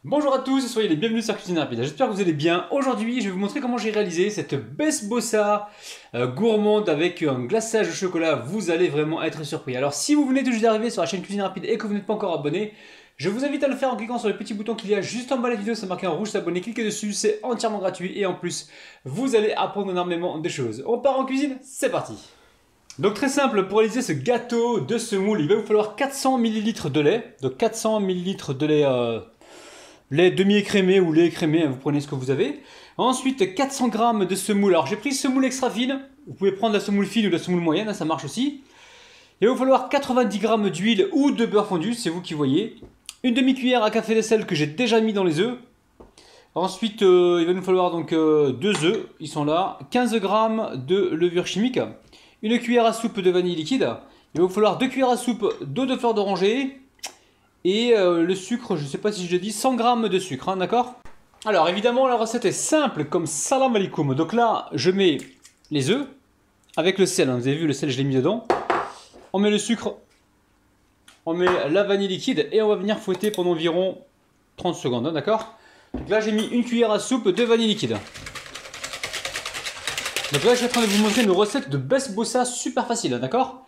Bonjour à tous et soyez les bienvenus sur Cuisine Rapide, j'espère que vous allez bien. Aujourd'hui je vais vous montrer comment j'ai réalisé cette besbossa gourmande avec un glaçage de chocolat. Vous allez vraiment être surpris. Alors si vous venez tout juste d'arriver sur la chaîne Cuisine Rapide et que vous n'êtes pas encore abonné, je vous invite à le faire en cliquant sur le petit bouton qu'il y a juste en bas de la vidéo, c'est marqué en rouge s'abonner, cliquez dessus, c'est entièrement gratuit et en plus vous allez apprendre énormément de choses. On part en cuisine, c'est parti. Donc très simple, pour réaliser ce gâteau de semoule, il va vous falloir 400 ml de lait. Donc 400 ml de lait demi-écrémé ou lait écrémé, vous prenez ce que vous avez. Ensuite 400 g de semoule. Alors j'ai pris semoule extra fine, vous pouvez prendre la semoule fine ou la semoule moyenne, ça marche aussi. Il va vous falloir 90 g d'huile ou de beurre fondu, c'est vous qui voyez. Une demi-cuillère à café de sel que j'ai déjà mis dans les œufs. Ensuite il va nous falloir donc 2 œufs, ils sont là. 15 g de levure chimique. Une cuillère à soupe de vanille liquide. Il va vous falloir 2 cuillères à soupe d'eau de fleur d'oranger. Et le sucre, je ne sais pas si je l'ai dit, 100 g de sucre, hein, d'accord? Alors évidemment la recette est simple comme salam alaikum. Donc là je mets les œufs avec le sel, hein. Vous avez vu le sel je l'ai mis dedans. On met le sucre, on met la vanille liquide et on va venir fouetter pendant environ 30 secondes, hein, d'accord? Donc là j'ai mis une cuillère à soupe de vanille liquide. Donc là je suis en train de vous montrer une recette de besbossa super facile, d'accord?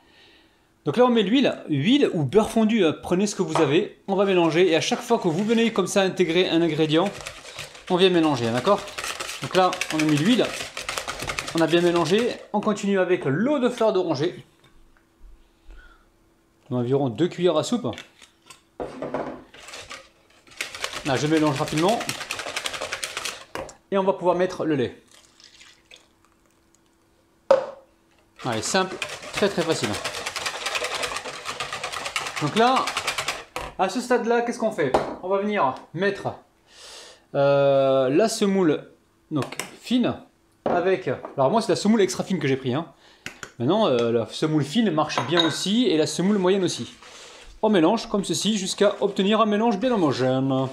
Donc là on met l'huile ou beurre fondu, prenez ce que vous avez, on va mélanger et à chaque fois que vous venez comme ça intégrer un ingrédient, on vient mélanger, d'accord? Donc là on a mis l'huile, on a bien mélangé, on continue avec l'eau de fleur d'oranger, environ 2 cuillères à soupe. Là je mélange rapidement et on va pouvoir mettre le lait. Allez, simple, très facile. Donc là, à ce stade-là, qu'est-ce qu'on fait? On va venir mettre la semoule donc, fine avec... Alors moi, c'est la semoule extra fine que j'ai pris. Hein. Maintenant, la semoule fine marche bien aussi et la semoule moyenne aussi. On mélange comme ceci jusqu'à obtenir un mélange bien homogène.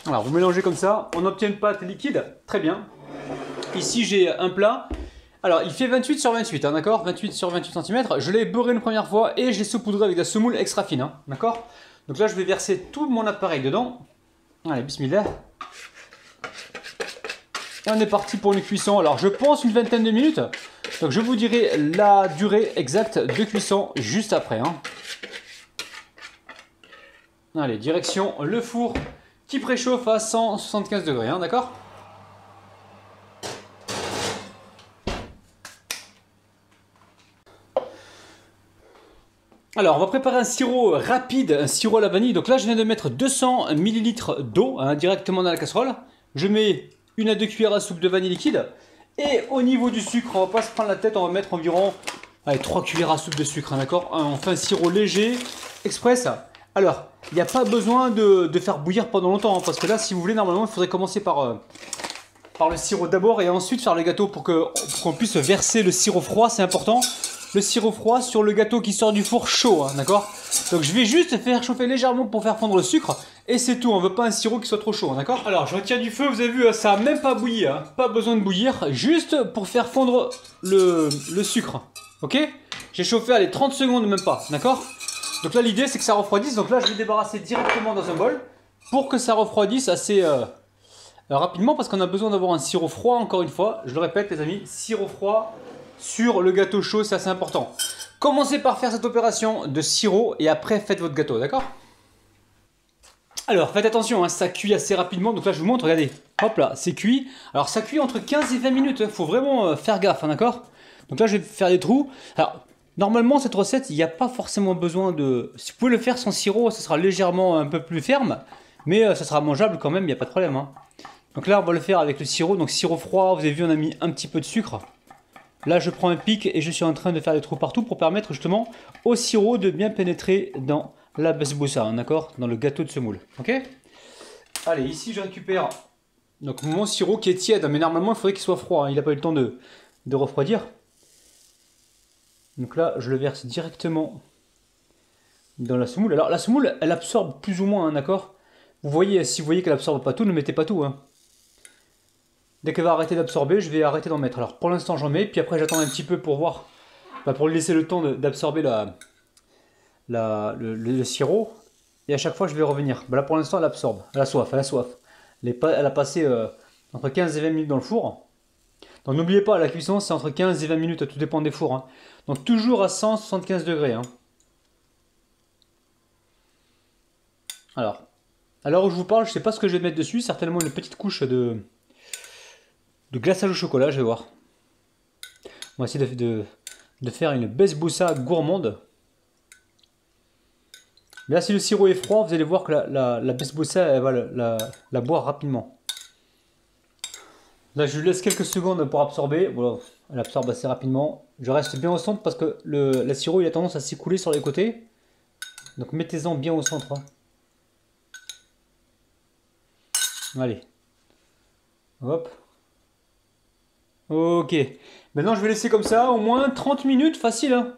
Alors, vous mélangez comme ça, on obtient une pâte liquide, très bien. Ici, j'ai un plat. Alors, il fait 28 sur 28, hein, d'accord? 28 sur 28 cm. Je l'ai beurré une première fois et je l'ai saupoudré avec de la semoule extra fine, hein, d'accord? Donc là, je vais verser tout mon appareil dedans. Allez, bismillah. Et on est parti pour une cuisson. Alors, je pense une vingtaine de minutes. Donc, je vous dirai la durée exacte de cuisson juste après. Hein. Allez, direction le four qui préchauffe à 175 degrés, hein, d'accord? Alors, on va préparer un sirop rapide, un sirop à la vanille. Donc là, je viens de mettre 200 ml d'eau hein, directement dans la casserole. Je mets 1 à 2 cuillères à soupe de vanille liquide. Et au niveau du sucre, on va pas se prendre la tête, on va mettre environ 3 cuillères à soupe de sucre, hein, d'accord? On fait un sirop léger, express. Alors, il n'y a pas besoin de faire bouillir pendant longtemps, hein, parce que là, si vous voulez, normalement, il faudrait commencer par le sirop d'abord et ensuite faire le gâteau pour qu'on puisse verser le sirop froid, c'est important. Le sirop froid sur le gâteau qui sort du four chaud, hein, d'accord? Donc je vais juste faire chauffer légèrement pour faire fondre le sucre et c'est tout, on veut pas un sirop qui soit trop chaud, d'accord? Alors je retire du feu, vous avez vu, ça a même pas bouilli, hein, pas besoin de bouillir, juste pour faire fondre le sucre, ok? J'ai chauffé, allez, 30 secondes même pas, d'accord? Donc là l'idée c'est que ça refroidisse, donc là je vais débarrasser directement dans un bol pour que ça refroidisse assez rapidement parce qu'on a besoin d'avoir un sirop froid, encore une fois, je le répète les amis, sirop froid sur le gâteau chaud, c'est assez important. Commencez par faire cette opération de sirop et après faites votre gâteau, d'accord? Alors faites attention, hein, ça cuit assez rapidement, donc là je vous montre, regardez, hop là, c'est cuit. Alors ça cuit entre 15 et 20 minutes, il faut vraiment faire gaffe, hein, d'accord? Donc là je vais faire des trous. Alors normalement cette recette, il n'y a pas forcément besoin de... Si vous pouvez le faire sans sirop, ça sera légèrement un peu plus ferme, mais ça sera mangeable quand même, il n'y a pas de problème. Hein. Donc là on va le faire avec le sirop, donc sirop froid, vous avez vu on a mis un petit peu de sucre. Là, je prends un pic et je suis en train de faire des trous partout pour permettre justement au sirop de bien pénétrer dans la besbossa, hein, d'accord? Dans le gâteau de semoule, ok? Allez, ici, je récupère donc, mon sirop qui est tiède, mais normalement, il faudrait qu'il soit froid, hein, il n'a pas eu le temps de refroidir. Donc là, je le verse directement dans la semoule. Alors, la semoule, elle absorbe plus ou moins, hein, d'accord? Vous voyez, si vous voyez qu'elle absorbe pas tout, ne mettez pas tout, hein. Dès qu'elle va arrêter d'absorber, je vais arrêter d'en mettre. Alors pour l'instant j'en mets, puis après j'attends un petit peu pour voir, pour lui laisser le temps d'absorber le sirop. Et à chaque fois, je vais revenir. Bah là, pour l'instant, elle absorbe. Elle a soif, elle a soif. Elle a passé entre 15 et 20 minutes dans le four. Donc n'oubliez pas, la cuisson, c'est entre 15 et 20 minutes, tout dépend des fours. Hein. Donc toujours à 175 degrés. Hein. Alors, à l'heure où je vous parle, je ne sais pas ce que je vais mettre dessus. Certainement une petite couche de glaçage au chocolat, je vais voir. On va essayer de faire une besboussa gourmande. Mais là, si le sirop est froid, vous allez voir que la besboussa, elle va la boire rapidement. Là, je lui laisse quelques secondes pour absorber. Voilà, elle absorbe assez rapidement. Je reste bien au centre parce que le sirop, il a tendance à s'écouler sur les côtés. Donc, mettez-en bien au centre. Hein. Allez. Hop. Ok. Maintenant, je vais laisser comme ça au moins 30 minutes, facile. Hein.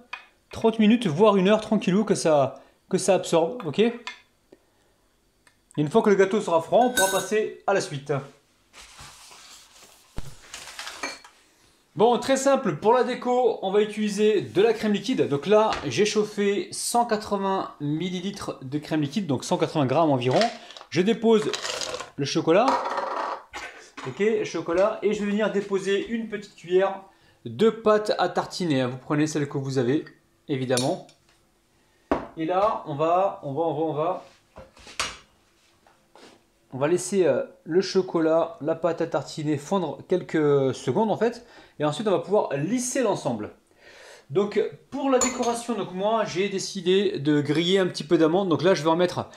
30 minutes, voire 1 heure, tranquillou, que ça absorbe. Ok. Et une fois que le gâteau sera froid, on pourra passer à la suite. Bon, très simple, pour la déco, on va utiliser de la crème liquide. Donc là, j'ai chauffé 180 ml de crème liquide, donc 180 grammes environ. Je dépose le chocolat. Ok, chocolat. Et je vais venir déposer une petite cuillère de pâte à tartiner. Vous prenez celle que vous avez, évidemment. Et là, on va laisser le chocolat, la pâte à tartiner fondre quelques secondes en fait. Et ensuite, on va pouvoir lisser l'ensemble. Donc, pour la décoration, donc moi, j'ai décidé de griller un petit peu d'amandes. Donc là, je vais en mettre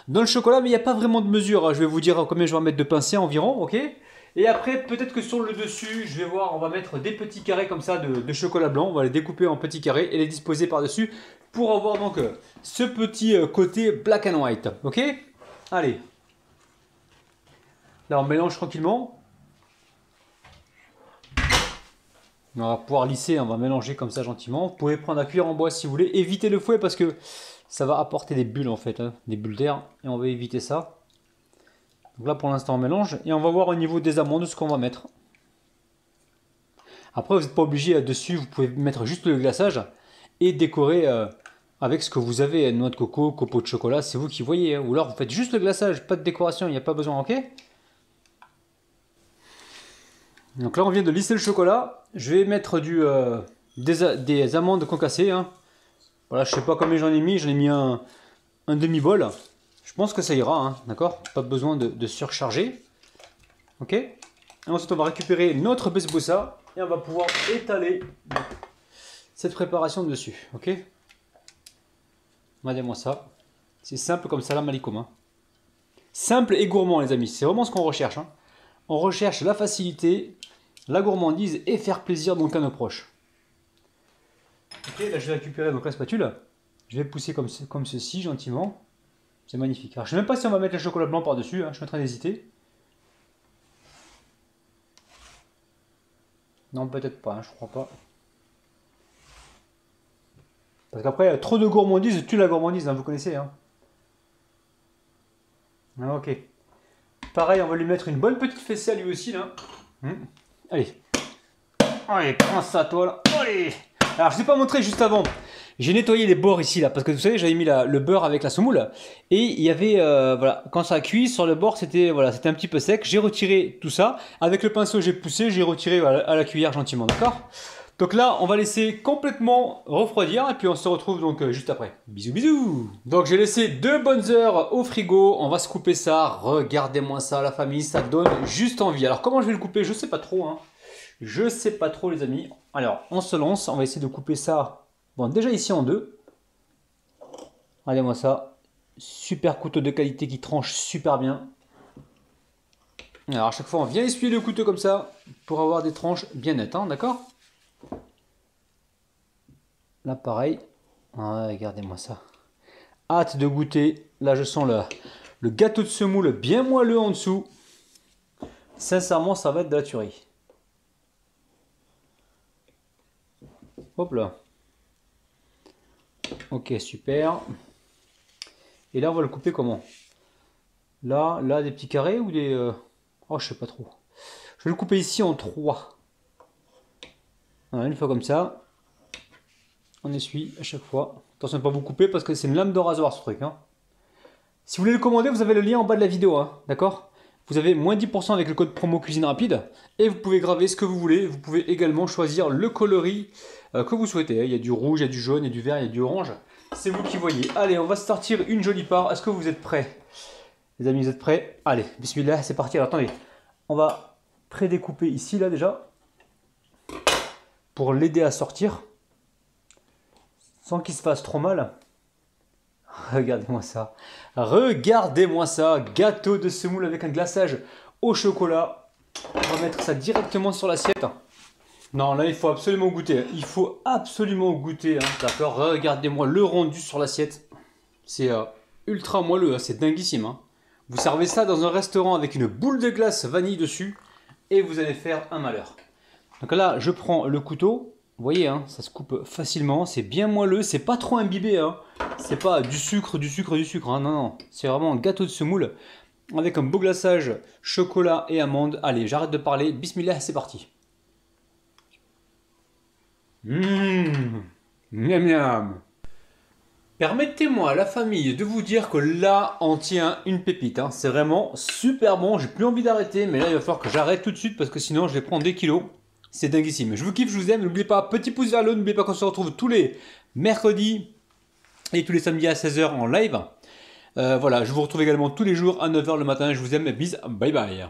dans le chocolat, mais il n'y a pas vraiment de mesure. Je vais vous dire combien je vais en mettre de pincées environ, ok? Et après, peut-être que sur le dessus, je vais voir, on va mettre des petits carrés comme ça de chocolat blanc. On va les découper en petits carrés et les disposer par-dessus pour avoir donc ce petit côté black and white, ok? Allez. Là, on mélange tranquillement. On va pouvoir lisser, on va mélanger comme ça gentiment. Vous pouvez prendre la cuillère en bois si vous voulez. Évitez le fouet parce que ça va apporter des bulles en fait, hein, des bulles d'air. Et on va éviter ça. Donc là pour l'instant on mélange. Et on va voir au niveau des amandes ce qu'on va mettre. Après vous n'êtes pas obligé dessus, vous pouvez mettre juste le glaçage. Et décorer avec ce que vous avez. Noix de coco, copeaux de chocolat, c'est vous qui voyez. Hein. Ou alors vous faites juste le glaçage, pas de décoration, il n'y a pas besoin, ok? Donc là on vient de lisser le chocolat. Je vais mettre des amandes concassées. Hein. Voilà, je sais pas combien j'en ai mis un demi-bol. Je pense que ça ira, hein, d'accord? Pas besoin de surcharger. Ok? Et ensuite on va récupérer notre besboussa et on va pouvoir étaler cette préparation dessus. Ok? Regardez-moi ça. C'est simple comme salam alaikum. Hein. Simple et gourmand les amis, c'est vraiment ce qu'on recherche. Hein. On recherche la facilité, la gourmandise et faire plaisir donc à nos proches. Ok, là je vais récupérer donc la spatule. Je vais pousser comme ceci gentiment. C'est magnifique. Alors je ne sais même pas si on va mettre le chocolat blanc par-dessus. Hein. Je suis en train d'hésiter. Non, peut-être pas. Hein, je crois pas. Parce qu'après, trop de gourmandise tue la gourmandise. Hein, vous connaissez. Hein. Ah, ok. Pareil, on va lui mettre une bonne petite fessée à lui aussi. Là. Allez. Allez, prends ça toi là. Allez. Alors je ne vous ai pas montré juste avant. J'ai nettoyé les bords ici là parce que vous savez j'avais mis le beurre avec la semoule et il y avait voilà quand ça a cuit sur le bord c'était voilà c'était un petit peu sec. J'ai retiré tout ça avec le pinceau j'ai poussé j'ai retiré à la cuillère gentiment d'accord. Donc là on va laisser complètement refroidir et puis on se retrouve donc juste après. Bisous bisous. Donc j'ai laissé 2 bonnes heures au frigo. On va se couper ça. Regardez-moi ça la famille ça donne juste envie. Alors comment je vais le couper je sais pas trop hein. Je sais pas trop les amis. Alors on se lance on va essayer de couper ça. Bon, déjà ici en deux. Regardez-moi ça. Super couteau de qualité qui tranche super bien. Alors à chaque fois, on vient essuyer le couteau comme ça pour avoir des tranches bien nettes, hein, d'accord? Là, pareil. Ah, regardez-moi ça. Hâte de goûter. Là, je sens le gâteau de semoule bien moelleux en dessous. Sincèrement, ça va être de la tuerie. Hop là. Ok, super. Et là, on va le couper comment? Là, des petits carrés ou des... Oh, je sais pas trop. Je vais le couper ici en 3. Voilà, une fois comme ça. On essuie à chaque fois. Attention de ne pas vous couper parce que c'est une lame de rasoir ce truc. Hein. Si vous voulez le commander, vous avez le lien en bas de la vidéo, hein, d'accord? Vous avez moins 10% avec le code promo Cuisine Rapide et vous pouvez graver ce que vous voulez. Vous pouvez également choisir le coloris que vous souhaitez. Il y a du rouge, il y a du jaune, il y a du vert, il y a du orange. C'est vous qui voyez. Allez, on va sortir une jolie part. Est-ce que vous êtes prêts? Les amis, vous êtes prêts? Allez, bismillah, c'est parti. Alors attendez, on va prédécouper ici, là déjà, pour l'aider à sortir, sans qu'il se fasse trop mal. Regardez-moi ça. Regardez-moi ça. Gâteau de semoule avec un glaçage au chocolat. On va mettre ça directement sur l'assiette. Non, là, il faut absolument goûter. Il faut absolument goûter. Hein, d'accord? Regardez-moi le rendu sur l'assiette. C'est ultra moelleux. Hein, c'est dinguissime. Hein. Vous servez ça dans un restaurant avec une boule de glace vanille dessus. Et vous allez faire un malheur. Donc là, je prends le couteau. Vous voyez, hein, ça se coupe facilement. C'est bien moelleux. C'est pas trop imbibé. Hein. C'est pas du sucre, du sucre, du sucre. Hein. Non, non. C'est vraiment un gâteau de semoule avec un beau glaçage chocolat et amande. Allez, j'arrête de parler. Bismillah, c'est parti. Miam miam. Permettez-moi, la famille, de vous dire que là, on tient une pépite. Hein. C'est vraiment super bon. J'ai plus envie d'arrêter, mais là, il va falloir que j'arrête tout de suite parce que sinon, je vais prendre des kilos. C'est dinguissime. Je vous kiffe, je vous aime. N'oubliez pas, petit pouce vers le haut. N'oubliez pas qu'on se retrouve tous les mercredis et tous les samedis à 16 h en live. Voilà, je vous retrouve également tous les jours à 9 h le matin. Je vous aime. Bis, bye bye.